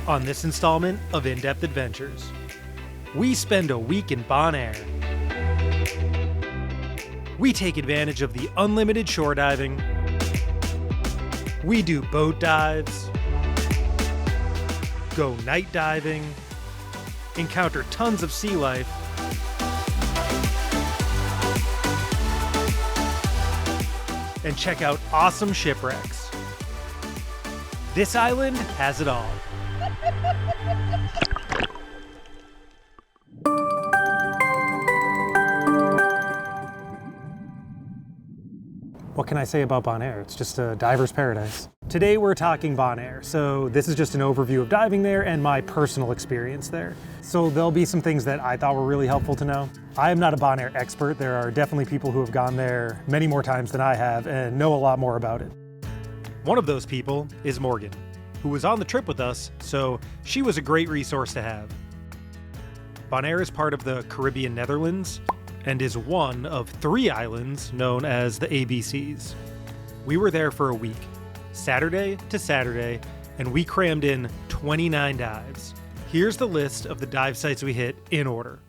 on this installment of In-Depth Adventures. We spend a week in Bonaire. We take advantage of the unlimited shore diving. We do boat dives, go night diving, encounter tons of sea life, and check out awesome shipwrecks. This island has it all. What can I say about Bonaire? It's just a diver's paradise. Today we're talking Bonaire, so this is just an overview of diving there and my personal experience there. So there'll be some things that I thought were really helpful to know. I am not a Bonaire expert. There are definitely people who have gone there many more times than I have and know a lot more about it. One of those people is Morgan, who was on the trip with us, so she was a great resource to have. Bonaire is part of the Caribbean Netherlands and is one of 3 islands known as the ABCs. We were there for a week, Saturday to Saturday, and we crammed in 29 dives. Here's the list of the dive sites we hit in order.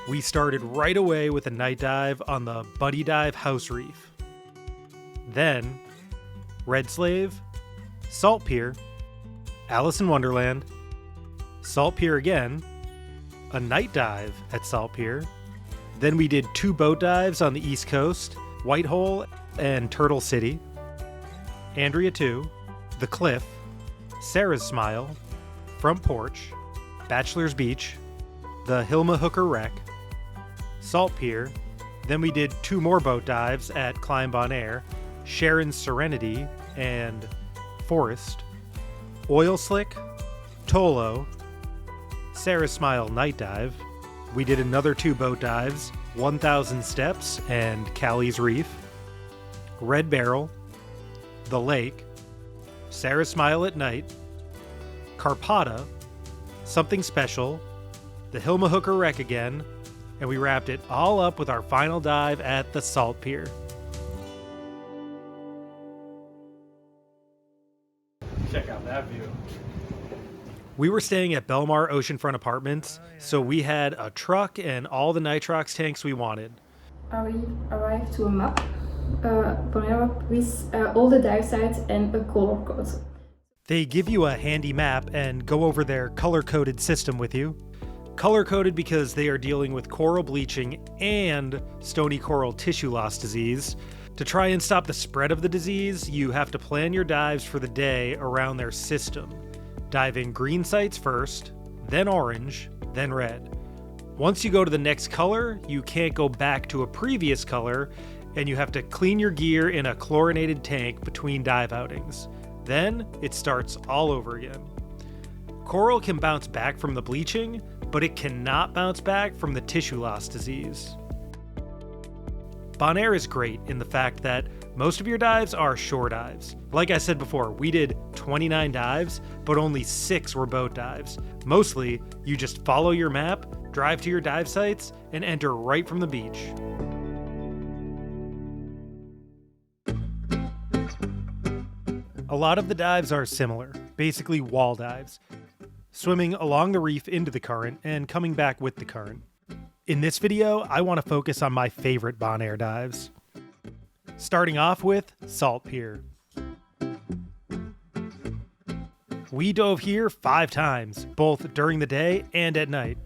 We started right away with a night dive on the Buddy Dive House Reef. Then, Red Slave, Salt Pier, Alice in Wonderland, Salt Pier again, a night dive at Salt Pier. Then we did 2 boat dives on the East Coast, Whitehole and Turtle City, Andrea 2, The Cliff, Sarah's Smile, Front Porch, Bachelor's Beach, the Hilma Hooker Wreck, Salt Pier. Then we did 2 more boat dives at Climb Bonaire, Sharon's Serenity and Forest, Oil Slick, Tolo, Sarah's Smile Night Dive. We did another 2 boat dives, 1000 Steps and Callie's Reef, Red Barrel, The Lake, Sarah's Smile at Night, Carpata, Something Special, the Hilma Hooker Wreck again, and we wrapped it all up with our final dive at the Salt Pier. Check out that view. We were staying at Belmar Oceanfront Apartments, so we had a truck and all the nitrox tanks we wanted. We arrived to a map, Bonaire, with all the dive sites and a color code. They give you a handy map and go over their color-coded system with you. Color-coded because they are dealing with coral bleaching and stony coral tissue loss disease. To try and stop the spread of the disease, you have to plan your dives for the day around their system. Dive in green sites first, then orange, then red. Once you go to the next color, you can't go back to a previous color, and you have to clean your gear in a chlorinated tank between dive outings. Then it starts all over again. Coral can bounce back from the bleaching, but it cannot bounce back from the tissue loss disease. Bonaire is great in the fact that most of your dives are shore dives. Like I said before, we did 29 dives, but only 6 were boat dives. Mostly, you just follow your map, drive to your dive sites, and enter right from the beach. A lot of the dives are similar, basically wall dives, swimming along the reef into the current and coming back with the current. In this video, I want to focus on my favorite Bonaire dives. Starting off with Salt Pier. We dove here 5 times, both during the day and at night.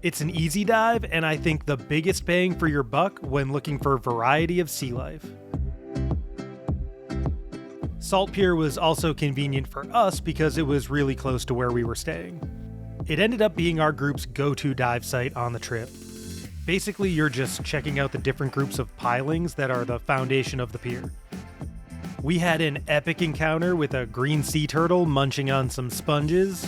It's an easy dive, and I think the biggest bang for your buck when looking for variety of sea life. Salt Pier was also convenient for us because it was really close to where we were staying. It ended up being our group's go-to dive site on the trip. Basically, you're just checking out the different groups of pilings that are the foundation of the pier. We had an epic encounter with a green sea turtle munching on some sponges.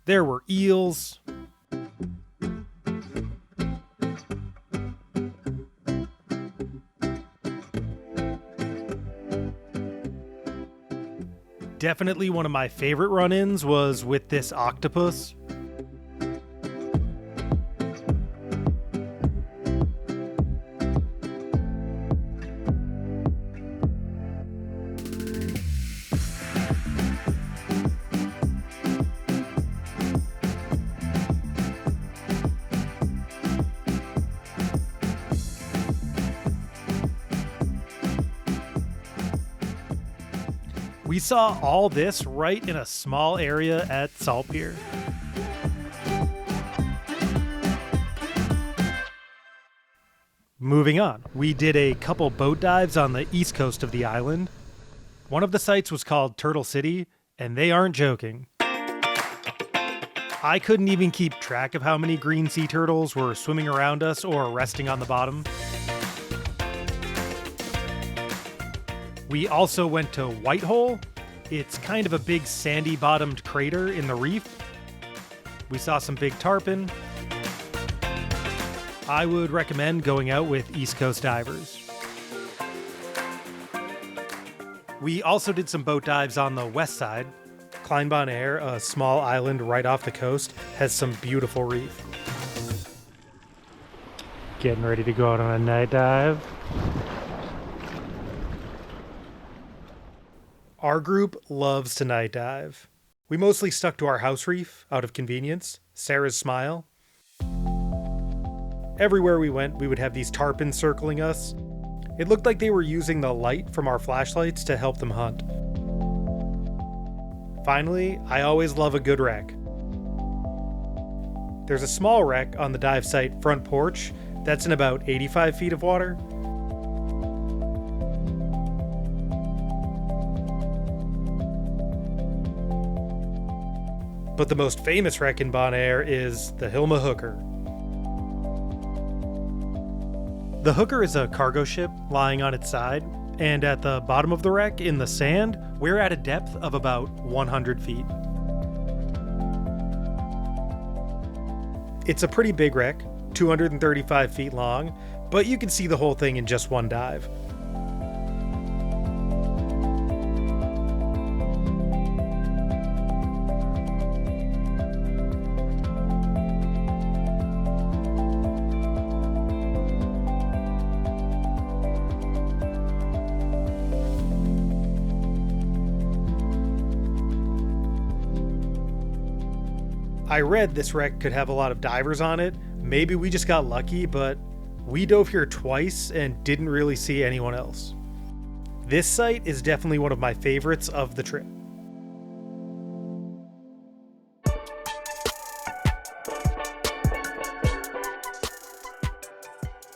There were eels, Definitely one of my favorite run-ins was with this octopus. We saw all this right in a small area at Salt Pier. Moving on, we did a couple boat dives on the east coast of the island. One of the sites was called Turtle City, and they aren't joking. I couldn't even keep track of how many green sea turtles were swimming around us or resting on the bottom. We also went to Whitehole. It's kind of a big sandy-bottomed crater in the reef. We saw some big tarpon. I would recommend going out with East Coast divers. We also did some boat dives on the west side. Bonaire, a small island right off the coast, has some beautiful reef. Getting ready to go out on a night dive. Our group loves to night dive. We mostly stuck to our house reef out of convenience, Sarah's Smile. Everywhere we went, we would have these tarpons circling us. It looked like they were using the light from our flashlights to help them hunt. Finally, I always love a good wreck. There's a small wreck on the dive site front porch that's in about 85 feet of water. But the most famous wreck in Bonaire is the Hilma Hooker. The Hooker is a cargo ship lying on its side, and at the bottom of the wreck in the sand, we're at a depth of about 100 feet. It's a pretty big wreck, 235 feet long, but you can see the whole thing in just one dive. I read this wreck could have a lot of divers on it. Maybe we just got lucky, but we dove here twice and didn't really see anyone else. This site is definitely one of my favorites of the trip.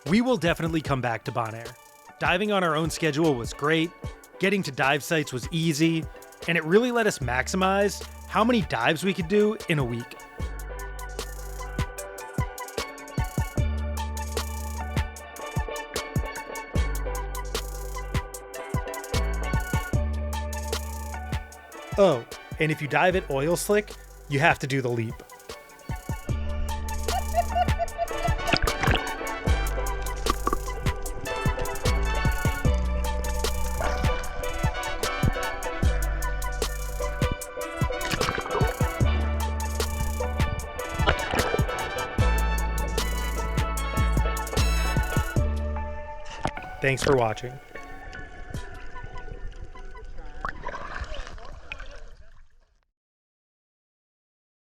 We will definitely come back to Bonaire. Diving on our own schedule was great, getting to dive sites was easy, and it really let us maximize how many dives we could do in a week. Oh, and if you dive at Oil Slick, you have to do the leap. Thanks for watching.